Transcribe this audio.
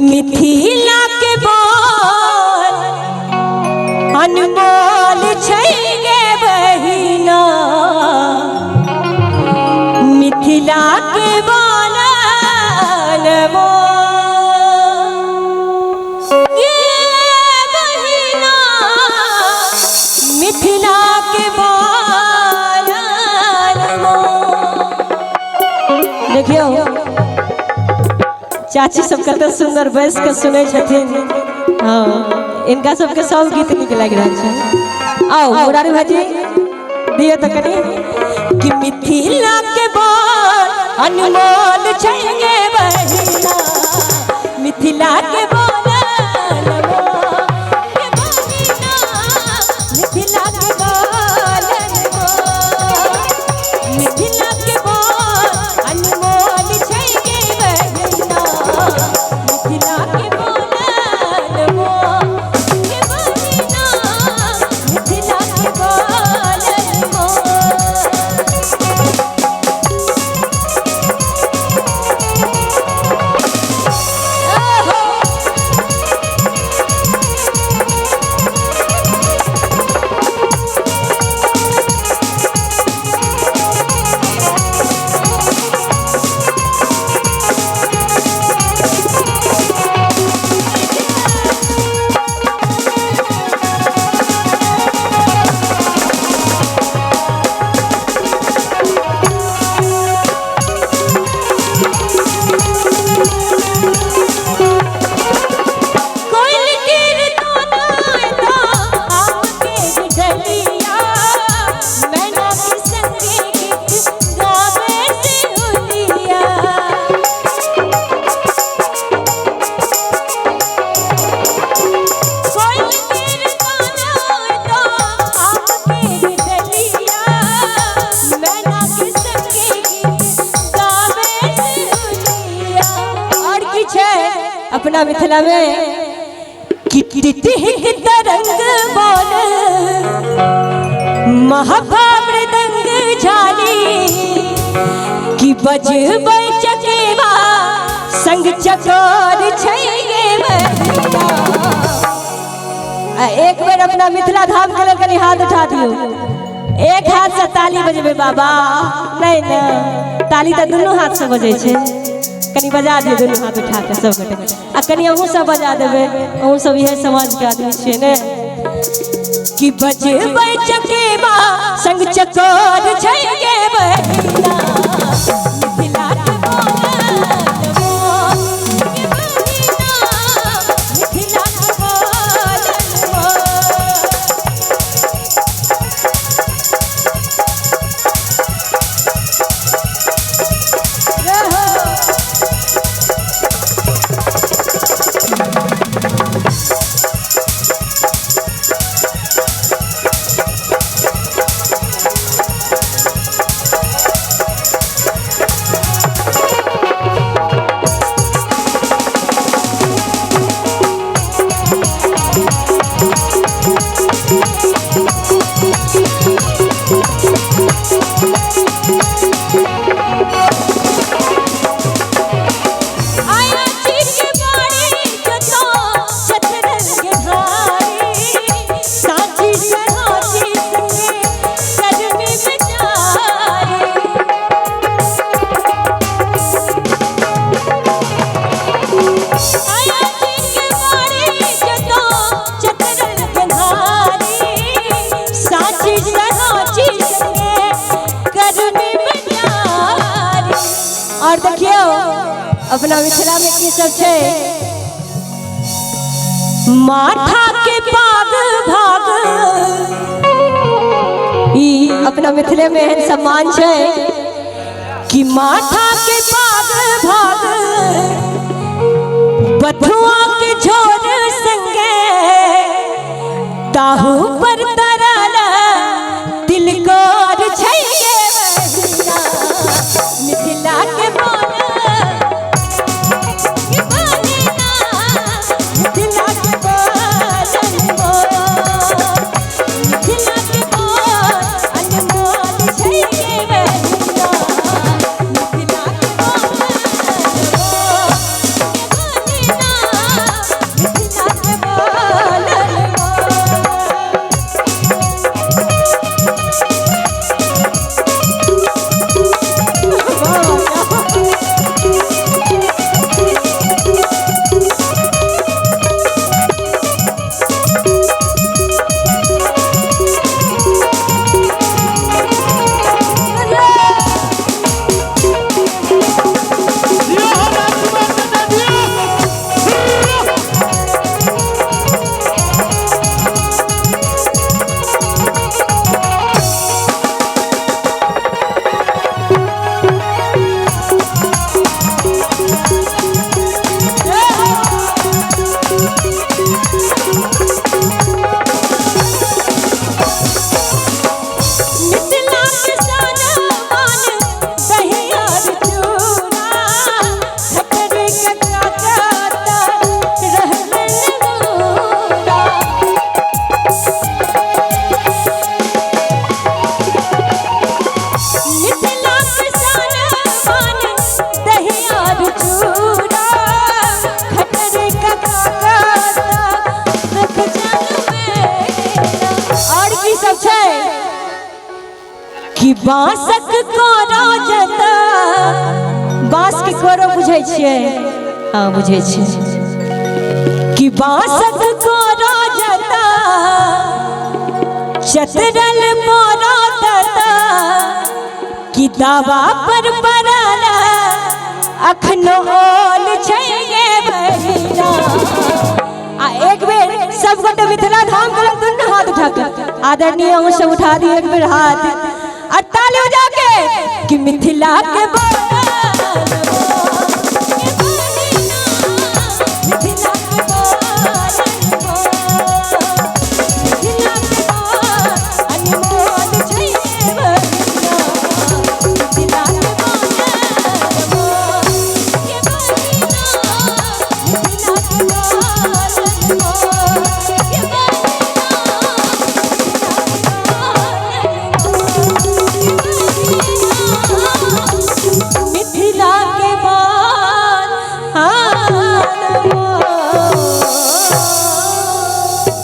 मिथिला के बोल अनमोल छै गे बहिना, मिथिला के बोल अनमोल गे बहिना, मिथिला के बोल अनमोल। देखियो चाची सब कत सुंदर बैस के सुने छथिन। हाँ, इनका सबके सब गीत निक लग रहा है। आओ मुरारी भाजी दियो तो कनी कि मिथिला के बोल अनमोल छै गे बहिना, मिथिला के बोल अनमोल गे बहिना, मिथिला के बोल अनमोल, मिथिला के बोल अनमोल छै गे बहिना, मिथिला के बोल अनमोल गे बहिना, मिथिला के बोल अनमोल। अपना मिथिला में तरंग बोल महामृदंग झाली कि बजबै चकेवा संग चकोर छै गे बहिना। एक बेर अपना मिथिला धाम के लोग कनी हाथ उठा दियो, एक हाथ से ताली बजबे बाबा, नहीं ना ताली तो दोनों हाथ से बजे छे, कनी बजा दियो दोनों हाथ उठा के सब गोटे, आ कनी अहूँ सब बजा देबे, अहूँ सब यह समाज के आदमी छे ने कि बजबै चकेवा संग चकोर छै गे बहिना, मिथिला के बोल अनमोल गे बहिना, मिथिला के बोल अनमोल। और देखियो अपना मिथिला में की सब छे, माथा के पाग भाग, ई अपना मिथिले में एहन सम्मान छे कि माथा के पाग भाग बथुआ के झोर संगे ताहू पर तरला तिलकोर छै गे बहिना, मिथिला के बोल गे बहिना, मिथिला के बोल अनमोल, मिथिला के बोल अनमोल छै गे बहिना, मिथिला के बोल अनमोल। बाँसक कोरो जता बाँस के कोरो बुझै छियै हाँ बुझै छियै कि बाँसक कोरो जता चतरल मोरो दता कि दावा पर पराला अखनो ओल छै ये भैया आ एक बेर सब गोटे मिथिला धाम करब दुनू हाथ उठा के आदरणीय अहूँ सब उठा दी एक बेर हाथ और ताली बजा के कि मिथिला के